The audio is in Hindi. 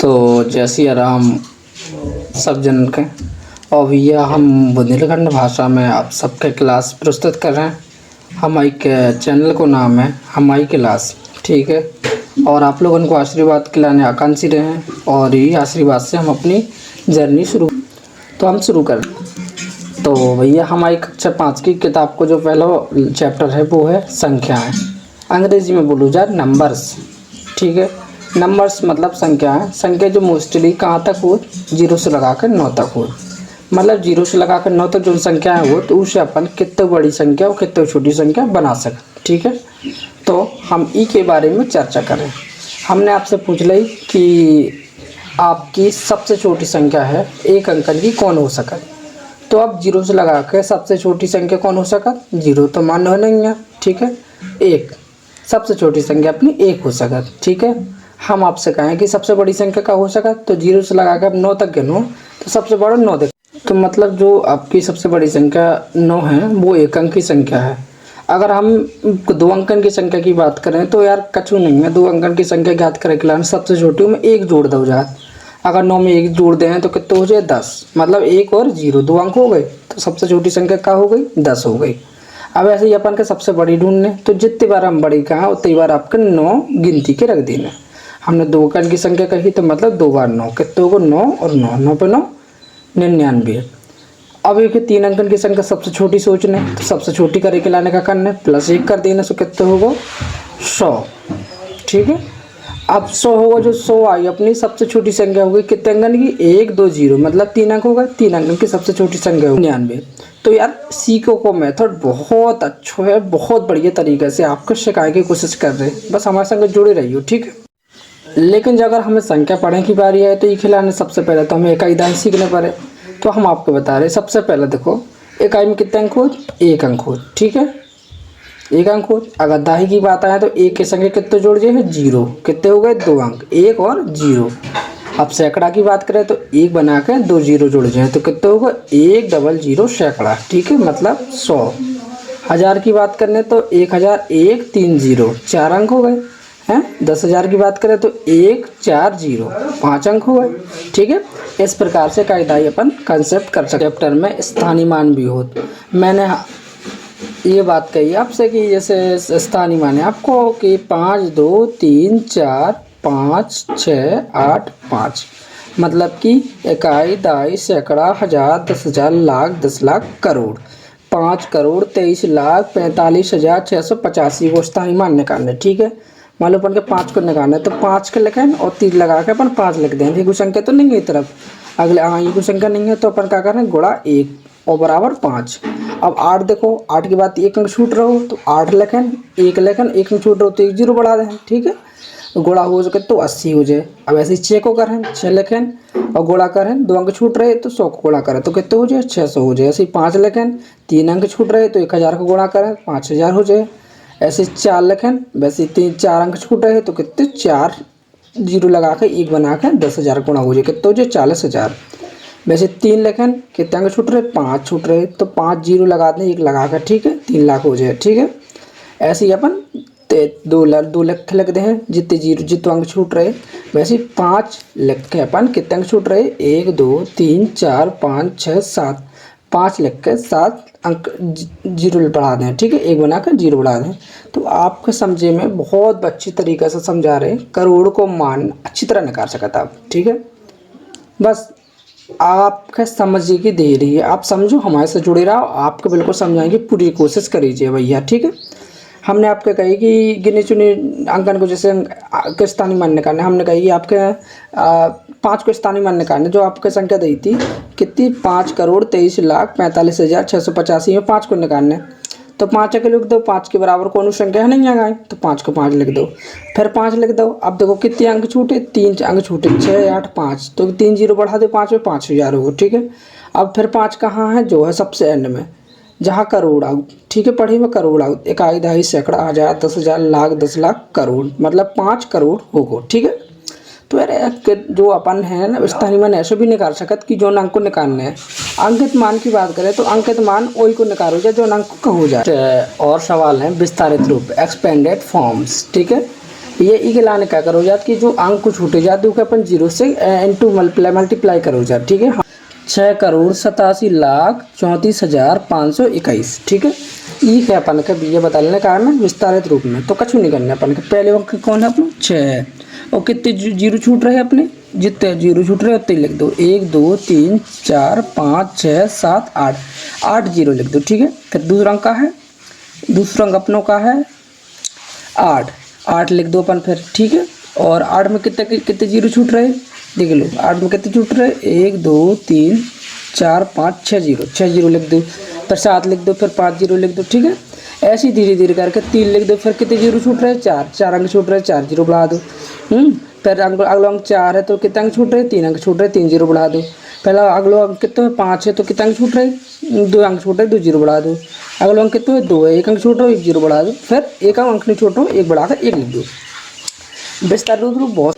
तो जय सिया राम सब जन के। और भैया हम बुंदेलखंड भाषा में आप सबके क्लास प्रस्तुत कर रहे हैं। हमारी के चैनल को नाम है हमारी क्लास, ठीक है। और आप लोगों को आशीर्वाद खिलाने आकांक्षी रहे हैं और यही आशीर्वाद से हम अपनी जर्नी शुरू करें। तो भैया हमारी कक्षा 5 की किताब को जो पहला चैप्टर है वो है संख्याएं। अंग्रेजी में बोलूँ जाए नंबर्स, ठीक है। नंबर्स मतलब संख्याएं। संख्या जो मोस्टली कहाँ तक हो, 0 से लगा कर 9 तक हो। मतलब 0 से लगा कर 9 तक जो संख्याएं हो तो उससे अपन कितने बड़ी संख्या और कितने छोटी संख्या बना सकें, ठीक है। तो हम ई के बारे में चर्चा करें। हमने आपसे पूछ ली कि आपकी सबसे छोटी संख्या है 1 अंकन की, कौन हो सके। तो अब 0 से लगा कर सबसे छोटी संख्या कौन हो सका, 0 तो मान नहीं है, ठीक है। 1 सबसे छोटी संख्या अपनी 1 हो सका, ठीक है। हम आपसे कहें कि सबसे बड़ी संख्या का हो सका, तो 0 से लगा कर 9 तक गिनो तो सबसे बड़ा 9 देख। तो मतलब जो आपकी सबसे बड़ी संख्या 9 है वो 1 अंक की संख्या है। अगर हम 2 अंकन की संख्या की बात करें तो यार कछु नहीं है। 2 अंकन की संख्या ज्ञात करे के लिए सबसे छोटी में 1 जोड़ दो जाए। अगर 9 में 1 जोड़ दें तो कितने हो जाए 10। मतलब 1 और 0 2 अंक हो गए, तो सबसे छोटी संख्या क्या हो गई, 10 हो गई। अब ऐसे ही अपन के सबसे बड़ी ढूंढने, तो जितनी बार हम बड़ी कहा उतनी बार आपके 9 गिनती के रख देना। हमने 2 अंकन की संख्या कही तो मतलब 2 बार 9, कितने हो गए 9 और 9, 9 पे 9 99। अब एक 3 अंकन की संख्या सबसे छोटी सोचने, तो सबसे छोटी करे के लाने का करना +1 कर देना, तो कितने होगा 100, ठीक है। अब 100 होगा, जो 100 आई अपनी सबसे छोटी संख्या हो गई कितने अंकन की, 1 2 0, मतलब 3 अंक हो गए। 3 अंकन की सबसे छोटी संख्या हो 99। तो यार सीखो को मेथड बहुत अच्छा है, बहुत बढ़िया तरीके से आपको सिखाने की कोशिश कर रहे हैं। बस हमारे संग जुड़े रहिए, ठीक है। लेकिन अगर हमें संख्या पढ़ने की बारी है तो ये खिलाने सबसे पहले तो हमें इकाई दहाई सीखने पड़े। तो हम आपको बता रहे हैं, सबसे पहले देखो इकाई में कितने अंक हो, 1 अंक हो, ठीक है। 1 अंक हो। अगर दहाई की बात आए तो 1 के संख्या कितने जोड़ जाए 0, कितने हो गए 2 अंक, 1 और 0। अब सैकड़ा की बात करें तो 1 बना के 2 0 जुड़ जाए तो कितने होगा 1 डबल 0 सैकड़ा, ठीक है, मतलब 100। हज़ार की बात करें तो 1000 1 3 0 4 अंक हो गए हैं। 10,000 की बात करें तो 1 4 0 5 अंक हो गए, ठीक है। इस प्रकार से कायदा अपन कंसेप्ट कर सकते। चैप्टर में स्थानीय मान भी हो। मैंने ये बात कही आपसे कि जैसे स्थानीय मान है आपको कि 5 2 3 4 5 6 8 5, मतलब कि इकाई दहाई सैकड़ा हज़ार 10,000 लाख 10 लाख करोड़। 5 करोड़ 23 लाख 45,685 को स्थानीय मान निकालने, ठीक है। मान लो अपन के 5 को निकालना है तो 5 के लिखें और 3 लगा के अपन 5 लिख देंगे। कोई संख्या तो नहीं है तरफ अगले, हाँ ये कोई संख्या नहीं है तो अपन क्या करें गुणा 1 और बराबर 5। अब 8 देखो, 8 के बाद 1 अंक छूट रहा हो तो 8 लिखें, 1 लिखें, 1 अंक छूट रहा हो तो 1 0 बढ़ा दें, ठीक है। गुणा हो सके तो 80 हो जाए। अब ऐसे ही 6 को करें, 6 लिखें और गुणा करें, 2 अंक छूट रहे तो 100 को गुणा करें तो कितने हो जाए 600 हो जाए। ऐसे ही 5 लिखें, 3 अंक छूट रहे तो 1000 को गुणा करें 5000 हो जाए। ऐसे 4 लिखें, वैसे 4 अंक छूट रहे तो कितने 4 0 लगा के 1 बना के 10,000 गुणा हो जाए, कितने हो जाए 40,000। वैसे 3 लिखें, कितने अंक छूट रहे 5 छूट रहे तो 5 0 लगा दें 1 लगा कर, ठीक है, 3 लाख हो जाए, ठीक है। ऐसे ही अपन 2 लाख लिख दे हैं, जितने अंक छूट रहे। वैसे 5 लिख के अपन कितने अंक छूट रहे 1 2 3 4 5 6 7, 5 लिख के 7 अंक 0 बढ़ा दें, ठीक है, 1 बना कर 0 बढ़ा दें। तो आपके समझे में बहुत अच्छी तरीके से समझा रहे हैं। करोड़ को मान अच्छी तरह निकाल सकता आप, ठीक है। बस आपके समझिए की देरी है, आप समझो, हमारे से जुड़े रहो, आपको बिल्कुल समझाएंगे, पूरी कोशिश करीजिए भैया, ठीक है। हमने आपके कही कि गिने चुने अंकन को जैसे के स्थानीय मान निकालने, हमने कही कि आपके 5 को स्थानीय मान निकालने। जो आपकी संख्या दी थी कितनी 5 करोड़ 23 लाख 45,685 में 5 को निकालने, तो 5 के लिख दो, 5 के बराबर कौन संख्या है नहीं आए तो 5 को 5 लिख दो, फिर 5 लिख दो। अब देखो कितने अंक छूटे 3 अंक छूटे 6 8 5, तो 3 0 बढ़ा दो 5 में 5000 होगा, ठीक है। अब फिर 5 कहाँ है, जो है सबसे एंड में जहाँ करोड़ आउट, ठीक है, पढ़ी में करोड़ आउट, इकाई दहाई सैकड़ा हज़ार 10,000 लाख 10 लाख करोड़, मतलब 5 करोड़ होगा, ठीक है। तो यार जो अपन है ना स्थानीय मान ऐसे भी निकाल सकत कि जो अंक को निकालने हैं। अंकित मान की बात करें तो अंकित मान वही को निकालो जाए जो अंक को हो जाए। और सवाल है विस्तारित रूप एक्सपेंडेड फॉर्म्स, ठीक है। ये ई के लाने क्या करो जात कि जो अंक को छूटे जाते हैं अपन जीरो से इनटू मल्टीप्लाई करो जात, ठीक है। 6,87,34,521, ठीक है। ई है अपन का ये बदलने का है ना विस्तारित रूप में, तो कछु नहीं करना अपन के। पहले अंक कौन है अपना 6, और कितने जीरो छूट रहे हैं अपने, जितने जीरो छूट रहे हैं उतने लिख दो। 1 2 3 4 5 6 7 8, 8 जीरो लिख दो, ठीक है। फिर दूसरा अंक का है, दूसरा अंक अपनों का है 8, 8 लिख दो अपन फिर, ठीक है। और 8 में कितने कितने जीरो छूट रहे देख लो, 8 में कितने छूट रहे 1 2 3 4 5 6 जीरो, 6 जीरो लिख दो। फिर 7 लिख दो, फिर 5 जीरो लिख दो, ठीक है। ऐसे ही धीरे धीरे करके 3 लिख दो, फिर कितने जीरो छूट रहे 4, 4 अंक छूट रहे 4 जीरो बढ़ा दो। फिर अगला अंक 4 है तो कितने अंक छूट रहे 3 अंक छूट रहे 3 जीरो बढ़ा दो। पहला अगला अंक कितना है 5 है तो कितने अंक छूट रहे 2 अंक छूट रहे 2 जीरो बढ़ा दो। अगला अंक कितना है 2 है, 1 अंक छूट रहा है 1 जीरो बढ़ा दो। फिर एक अंक नहीं छूट रहा 1 बढ़ाकर 1 लिख दो। विस्तार रूप बहुत